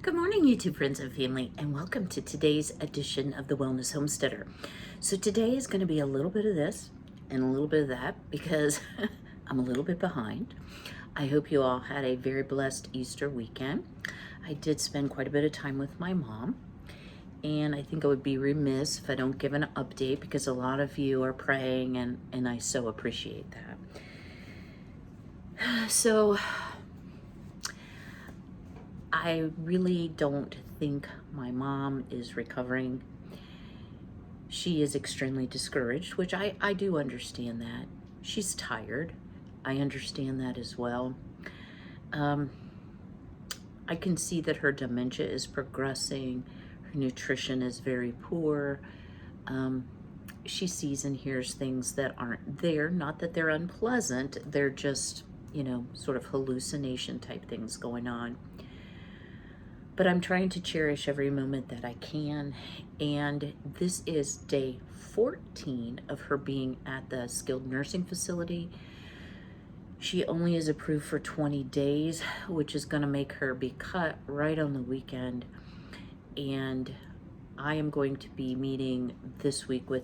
Good morning, YouTube friends and family, and welcome to today's edition of the Wellness Homesteader. So today is going to be a little bit of this and a little bit of that because I'm a little bit behind. I hope you all had a very blessed Easter weekend. I did spend quite a bit of time with my mom, and I think I would be remiss if I don't give an update because a lot of you are praying, and I so appreciate that. So I really don't think my mom is recovering. She is extremely discouraged, which I do understand that. She's tired. I understand that as well. I can see that her dementia is progressing. Her nutrition is very poor. She sees and hears things that aren't there. Not that they're unpleasant. They're just, sort of hallucination type things going on. But I'm trying to cherish every moment that I can. And this is day 14 of her being at the skilled nursing facility. She only is approved for 20 days, which is going to make her be cut right on the weekend. And I am going to be meeting this week with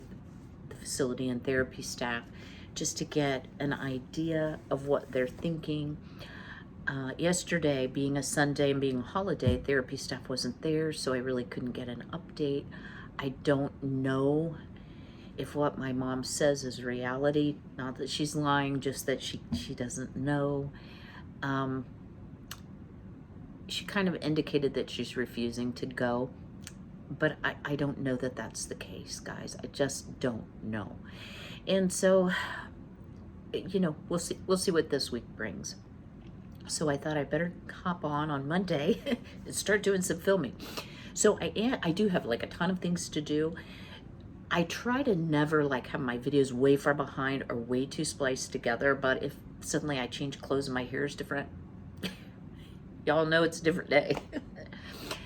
the facility and therapy staff just to get an idea of what they're thinking. Yesterday, being a Sunday and being a holiday, therapy staff wasn't there, so I really couldn't get an update. I don't know if what my mom says is reality. Not that she's lying, just that she doesn't know. She kind of indicated that she's refusing to go, but I don't know that that's the case, guys. I just don't know. And so, we'll see what this week brings. So I thought I better hop on Monday and start doing some filming. So I do have like a ton of things to do. I try to never have my videos way far behind or way too spliced together, but if suddenly I change clothes and my hair is different, y'all know it's a different day.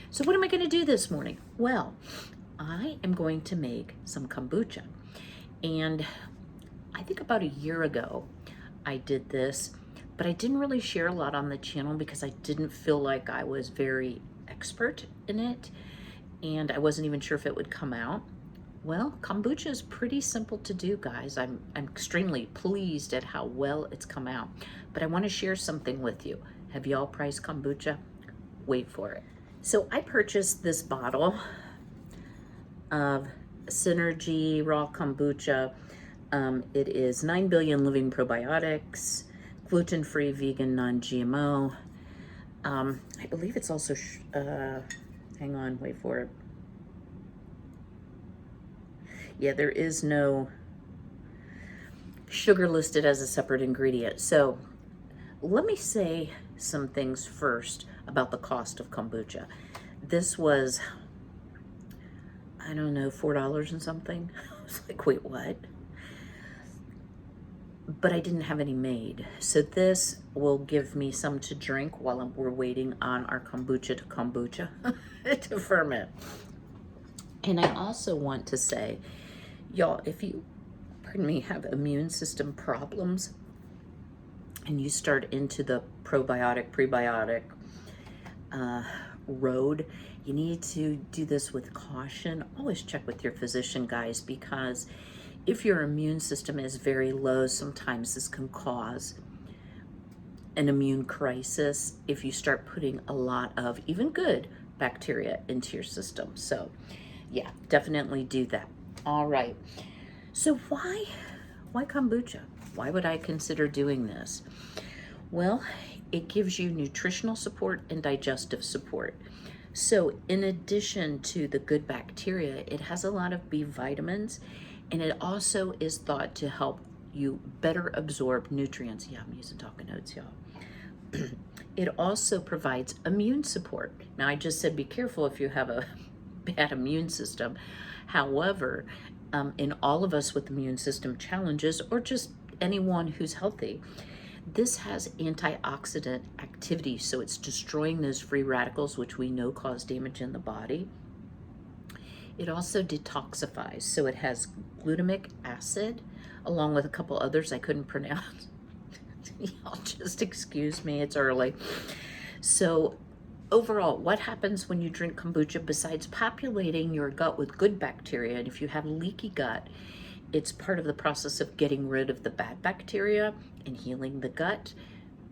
So what am I going to do this morning? Well, I am going to make some kombucha. And I think about a year ago I did this, but I didn't really share a lot on the channel because I didn't feel like I was very expert in it, and I wasn't even sure if it would come out. Well, kombucha is pretty simple to do, guys. I'm extremely pleased at how well it's come out, but I want to share something with you. Have y'all priced kombucha? Wait for it. So I purchased this bottle of Synergy Raw Kombucha. It is 9 billion living probiotics, gluten-free, vegan, non-GMO. I believe it's also, hang on, wait for it. Yeah, there is no sugar listed as a separate ingredient. So let me say some things first about the cost of kombucha. This was, I don't know, $4 and something. I was like, wait, what? But I didn't have any made. So this will give me some to drink while we're waiting on our kombucha to ferment. And I also want to say, y'all, if you, pardon me, have immune system problems and you start into the probiotic, prebiotic road, you need to do this with caution. Always check with your physician, guys, because if your immune system is very low, sometimes this can cause an immune crisis if you start putting a lot of even good bacteria into your system. So yeah, definitely do that. All right. So why kombucha? Why would I consider doing this? Well, it gives you nutritional support and digestive support. So in addition to the good bacteria, it has a lot of B vitamins, and it also is thought to help you better absorb nutrients. Yeah, I'm using talking notes, y'all. It also provides immune support. Now, I just said be careful if you have a bad immune system. However, in all of us with immune system challenges, or just anyone who's healthy, this has antioxidant activity. So it's destroying those free radicals, which we know cause damage in the body. It also detoxifies, so it has glutamic acid, along with a couple others I couldn't pronounce. Y'all just excuse me, it's early. So overall, what happens when you drink kombucha besides populating your gut with good bacteria? And if you have leaky gut, it's part of the process of getting rid of the bad bacteria and healing the gut.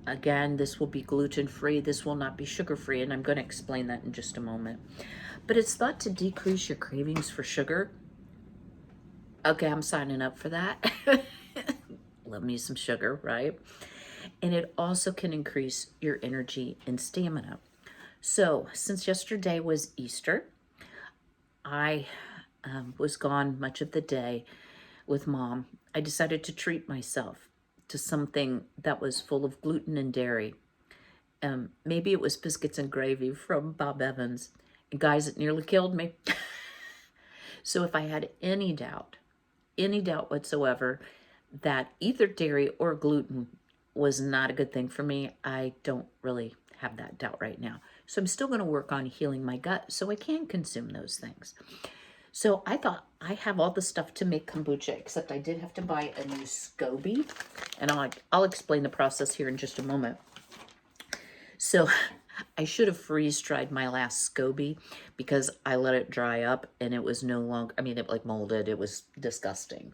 Again, this will be gluten-free. This will not be sugar-free, and I'm going to explain that in just a moment. But it's thought to decrease your cravings for sugar. Okay, I'm signing up for that. Love me some sugar, right? And it also can increase your energy and stamina. So, since yesterday was Easter, I was gone much of the day with Mom. I decided to treat myself to something that was full of gluten and dairy. Maybe it was biscuits and gravy from Bob Evans. And guys, it nearly killed me. So if I had any doubt whatsoever that either dairy or gluten was not a good thing for me, I don't really have that doubt right now. So I'm still going to work on healing my gut so I can consume those things. So I thought I have all the stuff to make kombucha, except I did have to buy a new SCOBY, and I'll explain the process here in just a moment. So I should have freeze-dried my last SCOBY because I let it dry up and it was no longer, I mean, it like molded. It was disgusting.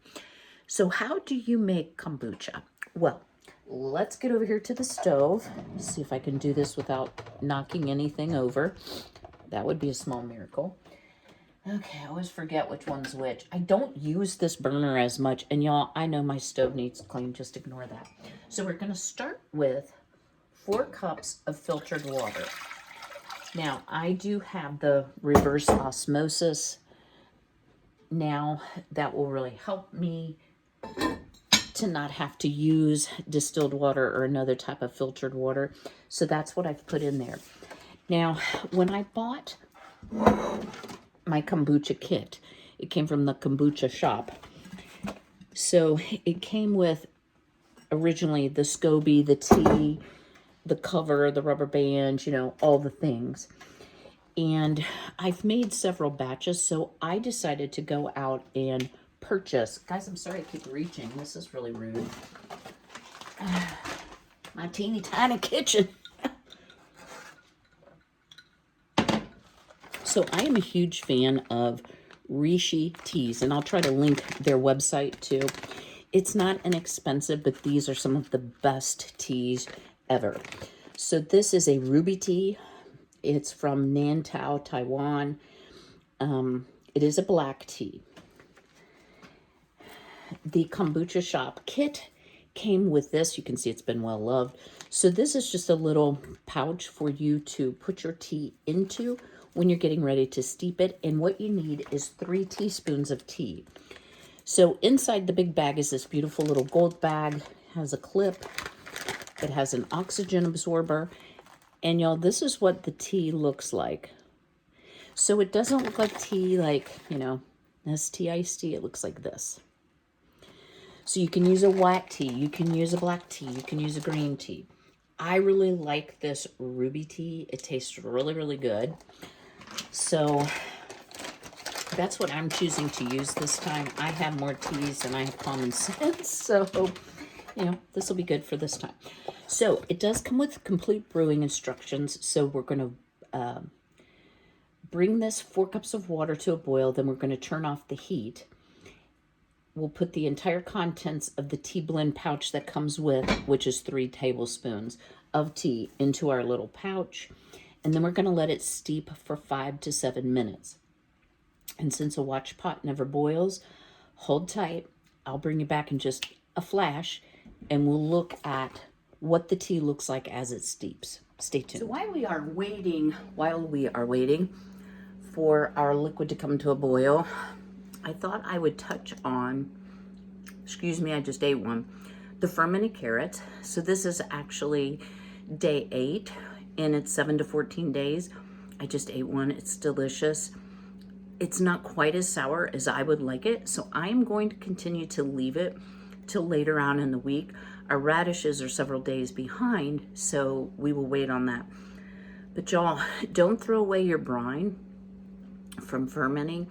So how do you make kombucha? Well, let's get over here to the stove. See if I can do this without knocking anything over. That would be a small miracle. Okay, I always forget which one's which. I don't use this burner as much, and y'all, I know my stove needs clean. Just ignore that. So we're going to start with 4 cups of filtered water. Now, I do have the reverse osmosis. Now, that will really help me to not have to use distilled water or another type of filtered water. So that's what I've put in there. Now, when I bought my kombucha kit, it came from the kombucha shop. So it came with originally the SCOBY, the tea, the cover, the rubber band, you know, all the things. And I've made several batches, so I decided to go out and purchase. Guys, I'm sorry I keep reaching. This is really rude. My teeny tiny kitchen. So I am a huge fan of Rishi teas, and I'll try to link their website too. It's not inexpensive, but these are some of the best teas ever. So this is a ruby tea. It's from Nantao, Taiwan. It is a black tea. The kombucha shop kit came with this. You can see it's been well loved. So this is just a little pouch for you to put your tea into when you're getting ready to steep it. And what you need is 3 teaspoons of tea. So inside the big bag is this beautiful little gold bag. It has a clip. It has an oxygen absorber. And y'all, this is what the tea looks like. So it doesn't look like tea like, you know, Nestea iced tea. It looks like this. So you can use a white tea. You can use a black tea. You can use a green tea. I really like this ruby tea. It tastes really, really good. So that's what I'm choosing to use this time. I have more teas than I have common sense. So, you know, this will be good for this time. So it does come with complete brewing instructions. So we're going to bring this 4 cups of water to a boil. Then we're going to turn off the heat. We'll put the entire contents of the tea blend pouch that comes with, which is 3 tablespoons of tea, into our little pouch. And then we're going to let it steep for 5 to 7 minutes. And since a watch pot never boils, hold tight. I'll bring you back in just a flash, and we'll look at what the tea looks like as it steeps. Stay tuned. So while we are waiting for our liquid to come to a boil, I thought I would touch on, excuse me, I just ate one, the fermented carrots. So this is actually day 8, and it's 7 to 14 days. I just ate one. It's delicious. It's not quite as sour as I would like it, so I'm going to continue to leave it till later on in the week. Our radishes are several days behind, so we will wait on that. But y'all, don't throw away your brine from fermenting.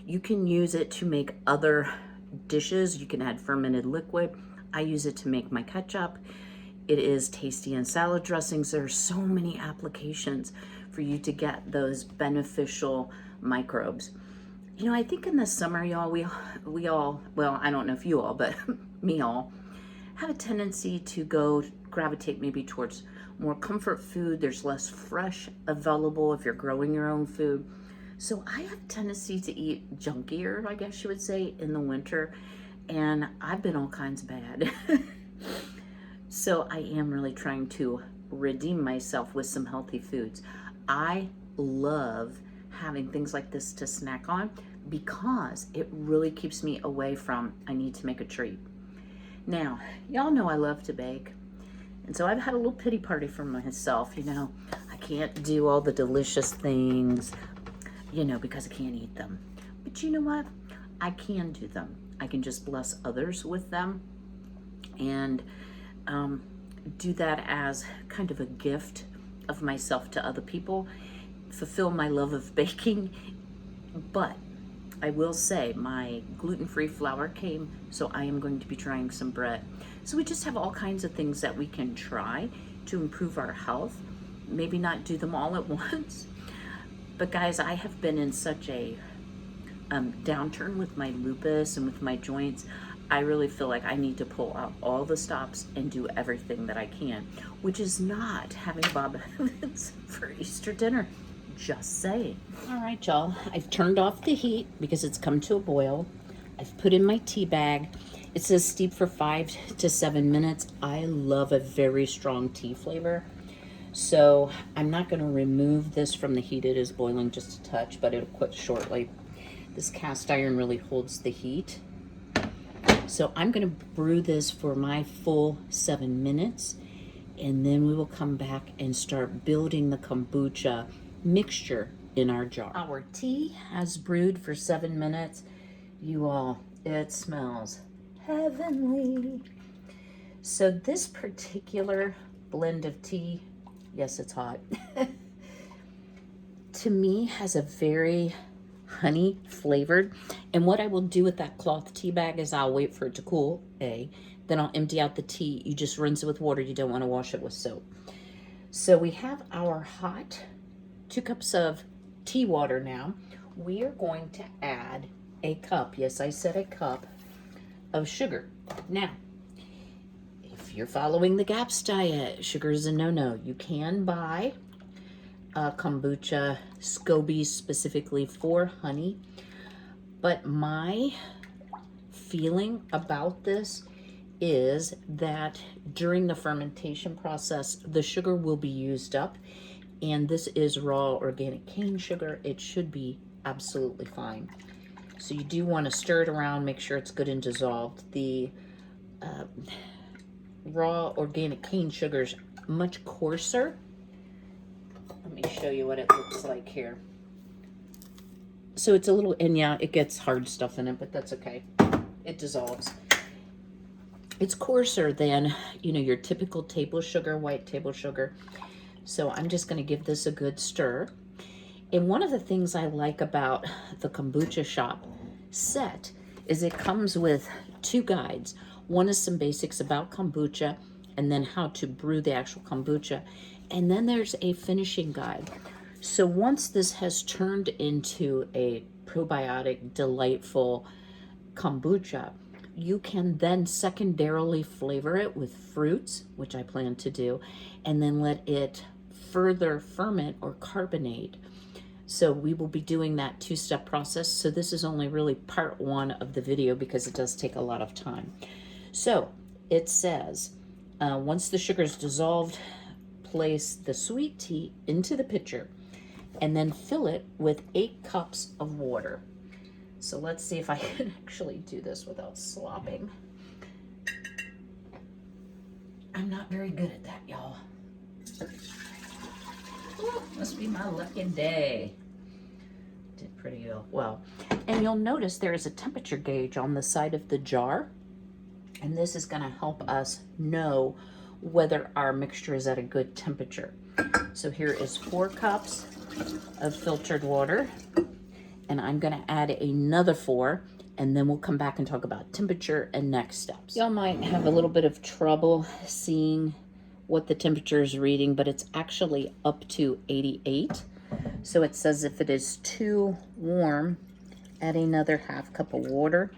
You can use it to make other dishes. You can add fermented liquid. I use it to make my ketchup. It is tasty in salad dressings. There are so many applications for you to get those beneficial microbes. You know, I think in the summer, y'all, we all, well, I don't know if you all, but me all, have a tendency to gravitate maybe towards more comfort food. There's less fresh available if you're growing your own food. So I have a tendency to eat junkier, I guess you would say, in the winter. And I've been all kinds bad. So I am really trying to redeem myself with some healthy foods. I love having things like this to snack on because it really keeps me away from, I need to make a treat. Now, y'all know I love to bake. And so I've had a little pity party for myself. You know, I can't do all the delicious things, you know, because I can't eat them. But you know what? I can do them. I can just bless others with them and do that as kind of a gift of myself to other people, fulfill my love of baking. But I will say my gluten-free flour came, so I am going to be trying some bread. So we just have all kinds of things that we can try to improve our health. Maybe not do them all at once. But guys, I have been in such a downturn with my lupus and with my joints. I really feel like I need to pull out all the stops and do everything that I can, which is not having Bob Evans for Easter dinner. Just saying. All right, y'all. I've turned off the heat because it's come to a boil. I've put in my tea bag. It says steep for 5 to 7 minutes. I love a very strong tea flavor. So I'm not going to remove this from the heat. It is boiling just a touch, but it'll quit shortly. This cast iron really holds the heat. So I'm going to brew this for my full 7 minutes, and then we will come back and start building the kombucha mixture in our jar. Our tea has brewed for 7 minutes. You all, it smells heavenly. So this particular blend of tea, yes, it's hot, to me has a very honey flavored. And what I will do with that cloth tea bag is I'll wait for it to cool, then I'll empty out the tea. You just rinse it with water. You don't want to wash it with soap. So we have our hot 2 cups of tea water now. We are going to add a cup, yes, I said a cup, of sugar. Now, if you're following the GAPS diet, sugar is a no-no. You can buy kombucha scobies specifically for honey, but my feeling about this is that during the fermentation process, the sugar will be used up, and this is raw organic cane sugar. It should be absolutely fine. So you do want to stir it around, make sure it's good and dissolved. The raw organic cane sugar is much coarser. Let me show you what it looks like here. So it's a little, and yeah, it gets hard stuff in it, but that's okay. It dissolves. It's coarser than, you know, your typical table sugar, white table sugar. So I'm just going to give this a good stir. And one of the things I like about the Kombucha Shop set is it comes with 2 guides. One is some basics about kombucha, and then how to brew the actual kombucha. And then there's a finishing guide. So once this has turned into a probiotic, delightful kombucha, you can then secondarily flavor it with fruits, which I plan to do, and then let it further ferment or carbonate. So we will be doing that 2-step process. So this is only really part 1 of the video because it does take a lot of time. So it says, once the sugar is dissolved, place the sweet tea into the pitcher and then fill it with 8 cups of water. So let's see if I can actually do this without slopping. I'm not very good at that, y'all. Ooh, must be my lucky day. Did pretty well. And you'll notice there is a temperature gauge on the side of the jar. And this is going to help us know whether our mixture is at a good temperature. So here is 4 cups of filtered water. And I'm going to add another 4. And then we'll come back and talk about temperature and next steps. Y'all might have a little bit of trouble seeing what the temperature is reading, but it's actually up to 88. So it says if it is too warm, add another half cup of water.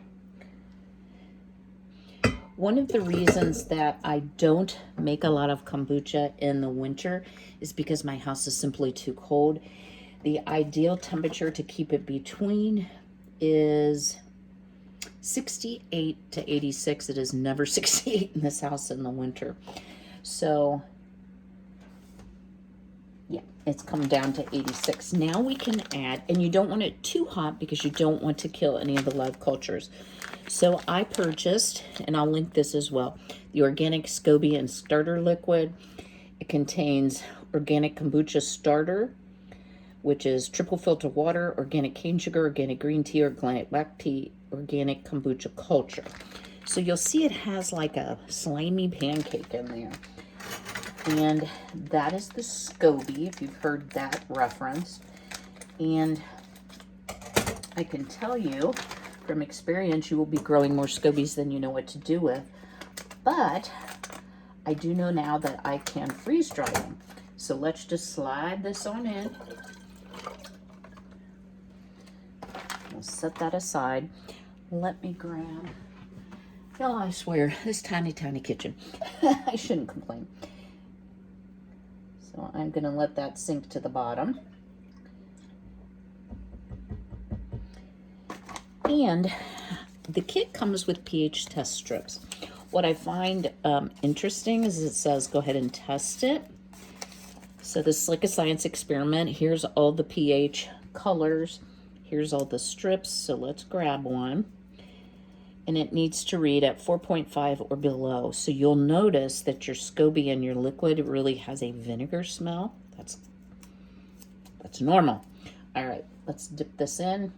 One of the reasons that I don't make a lot of kombucha in the winter is because my house is simply too cold. The ideal temperature to keep it between is 68 to 86. It is never 68 in this house in the winter. So yeah, it's come down to 86. Now we can add, and you don't want it too hot because you don't want to kill any of the live cultures. So I purchased, and I'll link this as well, the organic SCOBY and starter liquid. It contains organic kombucha starter, which is triple filter water, organic cane sugar, organic green tea, organic black tea, organic kombucha culture. So you'll see it has like a slimy pancake in there. And that is the SCOBY, if you've heard that reference. And I can tell you from experience, you will be growing more SCOBYs than you know what to do with. But I do know now that I can freeze dry them. So let's just slide this on in. We'll set that aside. Let me grab, oh, I swear, this tiny, tiny kitchen. I shouldn't complain. So I'm gonna let that sink to the bottom. And the kit comes with pH test strips. What I find interesting is it says go ahead and test it. So this is like a science experiment. Here's all the pH colors. Here's all the strips. So let's grab one. And it needs to read at 4.5 or below. So you'll notice that your SCOBY and your liquid really has a vinegar smell. That's normal. All right, let's dip this in.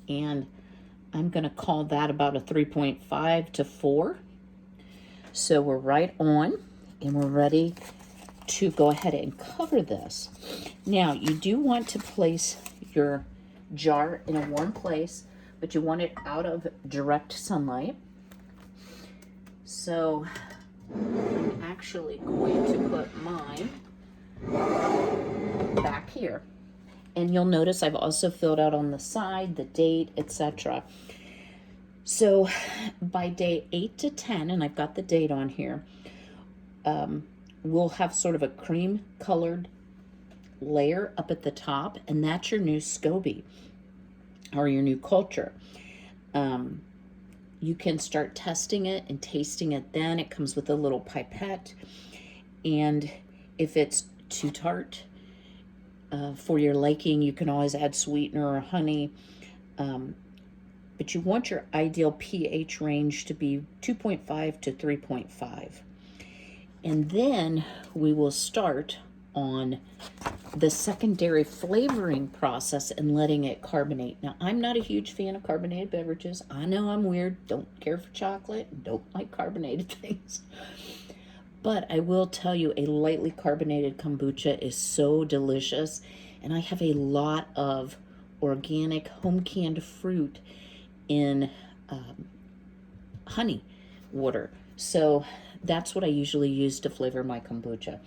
And I'm going to call that about a 3.5 to 4. So we're right on, and we're ready to go ahead and cover this. Now, you do want to place your jar in a warm place, but you want it out of direct sunlight. So I'm actually going to put mine back here. And you'll notice I've also filled out on the side the date, etc. So by day 8 to 10, and I've got the date on here, we'll have sort of a cream colored layer up at the top, and that's your new SCOBY or your new culture. You can start testing it and tasting it then. It comes with a little pipette, and if it's too tart, for your liking, you can always add sweetener or honey. But you want your ideal pH range to be 2.5 to 3.5. And then we will start on the secondary flavoring process and letting it carbonate. Now, I'm not a huge fan of carbonated beverages. I know I'm weird, don't care for chocolate, don't like carbonated things. But I will tell you, a lightly carbonated kombucha is so delicious. And I have a lot of organic home-canned fruit in honey water. So that's what I usually use to flavor my kombucha.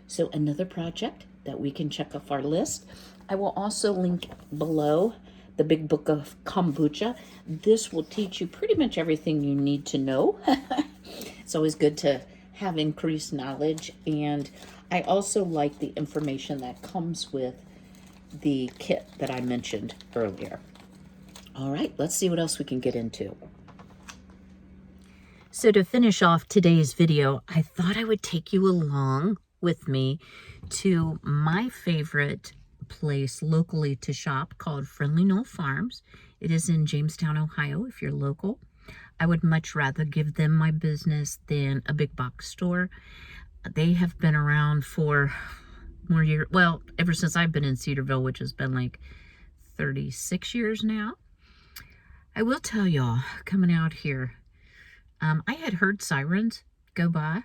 So another project that we can check off our list. I will also link below the Big Book of Kombucha. This will teach you pretty much everything you need to know. It's always good to have increased knowledge, and I also like the information that comes with the kit that I mentioned earlier. All right, let's see what else we can get into. So to finish off today's video, I thought I would take you along with me to my favorite place locally to shop called Friendly Knoll Farms. It is in Jamestown, Ohio, if you're local. I would much rather give them my business than a big box store. They have been around for more years, well, ever since I've been in Cedarville, which has been like 36 years now. I will tell y'all, coming out here, I had heard sirens go by.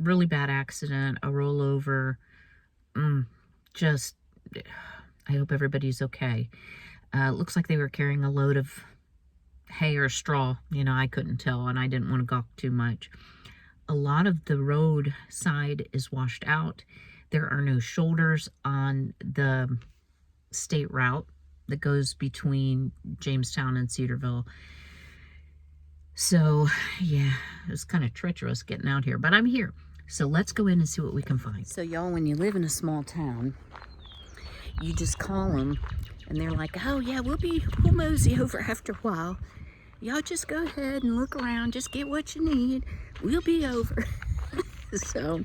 Really bad accident, a rollover. Just, I hope everybody's okay. Looks like they were carrying a load of hay or straw. You know, I couldn't tell, and I didn't want to gawk too much. A lot of the roadside is washed out. There are no shoulders on the state route that goes between Jamestown and Cedarville. So, yeah, it was kind of treacherous getting out here, but I'm here. So let's go in and see what we can find. So y'all, when you live in a small town, you just call them and they're like, oh yeah, we'll mosey over after a while. Y'all just go ahead and look around, just get what you need. We'll be over. So,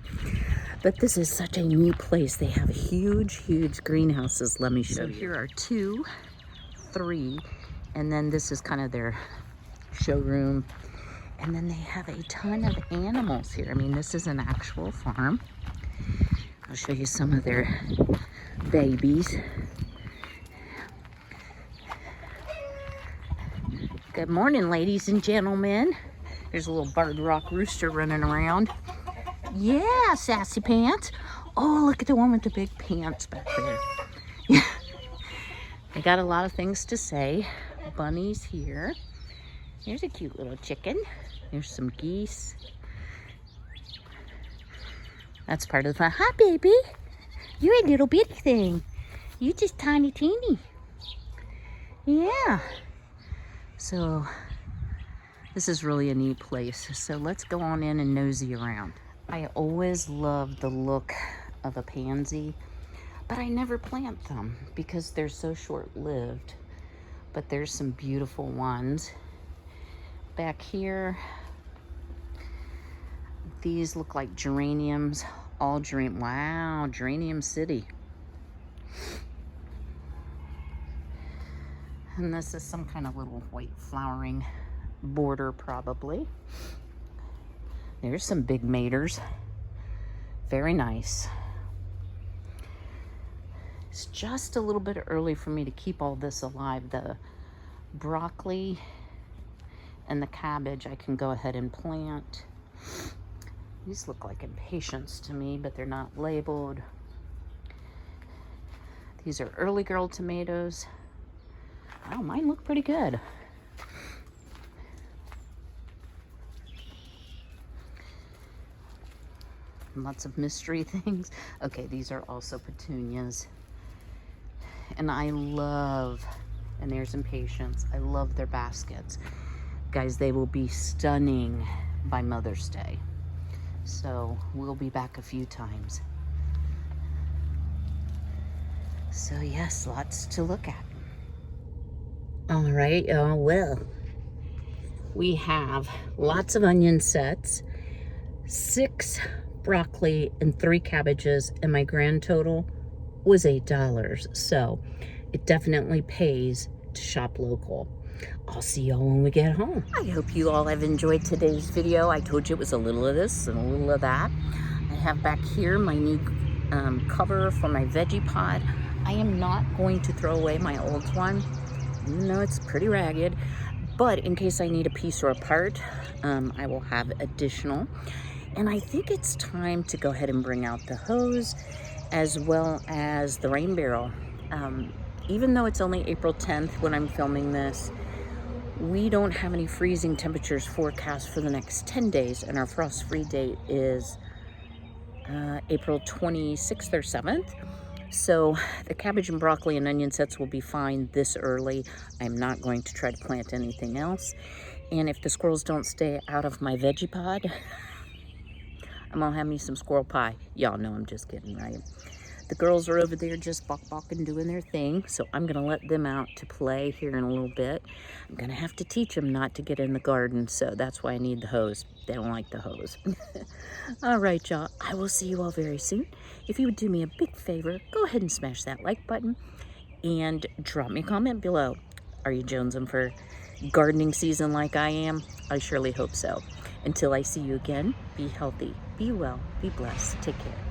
but this is such a neat place. They have huge greenhouses. Let me show you. So here are 2, 3, and then this is kind of their showroom. And then they have a ton of animals here. I mean, this is an actual farm. I'll show you some of their babies. Good morning, ladies and gentlemen. There's a little barred rock rooster running around. Yeah, sassy pants. Oh, look at the one with the big pants back there. Yeah. They got a lot of things to say. Bunnies here. Here's a cute little chicken. There's some geese. That's part of the fun. Hi, baby. You're a little bitty thing. You just tiny teeny. Yeah. So this is really a neat place. So let's go on in and nosy around. I always love the look of a pansy, but I never plant them because they're so short-lived. But there's some beautiful ones. Back here, these look like geraniums. All geranium. Wow, Geranium City. And this is some kind of little white flowering border, probably. There's some big maters. Very nice. It's just a little bit early for me to keep all this alive. The broccoli and the cabbage I can go ahead and plant. These look like impatiens to me, but they're not labeled. These are early girl tomatoes. Oh, mine look pretty good. Lots of mystery things. Okay, these are also petunias. And I love, and there's impatiens, I love their baskets. Guys, they will be stunning by Mother's Day. So we'll be back a few times. So yes, lots to look at. All right, well, we have lots of onion sets, 6 broccoli and 3 cabbages, and my grand total was $8. So it definitely pays to shop local. I'll see y'all when we get home. I hope you all have enjoyed today's video. I told you it was a little of this and a little of that. I have back here my new cover for my veggie pot. I am not going to throw away my old one, even though it's pretty ragged. But in case I need a piece or a part, I will have additional. And I think it's time to go ahead and bring out the hose as well as the rain barrel. Even though it's only April 10th when I'm filming this, we don't have any freezing temperatures forecast for the next 10 days, and our frost-free date is April 26th or 7th. So the cabbage and broccoli and onion sets will be fine this early. I'm not going to try to plant anything else. And if the squirrels don't stay out of my veggie pod, I'm gonna have me some squirrel pie. Y'all know I'm just kidding, right? The girls are over there just bawking doing their thing, so I'm gonna let them out to play here in a little bit. I'm gonna have to teach them not to get in the garden, so that's why I need the hose. They don't like the hose. All right, y'all, I will see you all very soon. If you would do me a big favor, go ahead and smash that like button and drop me a comment below. Are you jonesing for gardening season like I am? I surely hope so. Until I see you again, be healthy, be well, be blessed. Take care.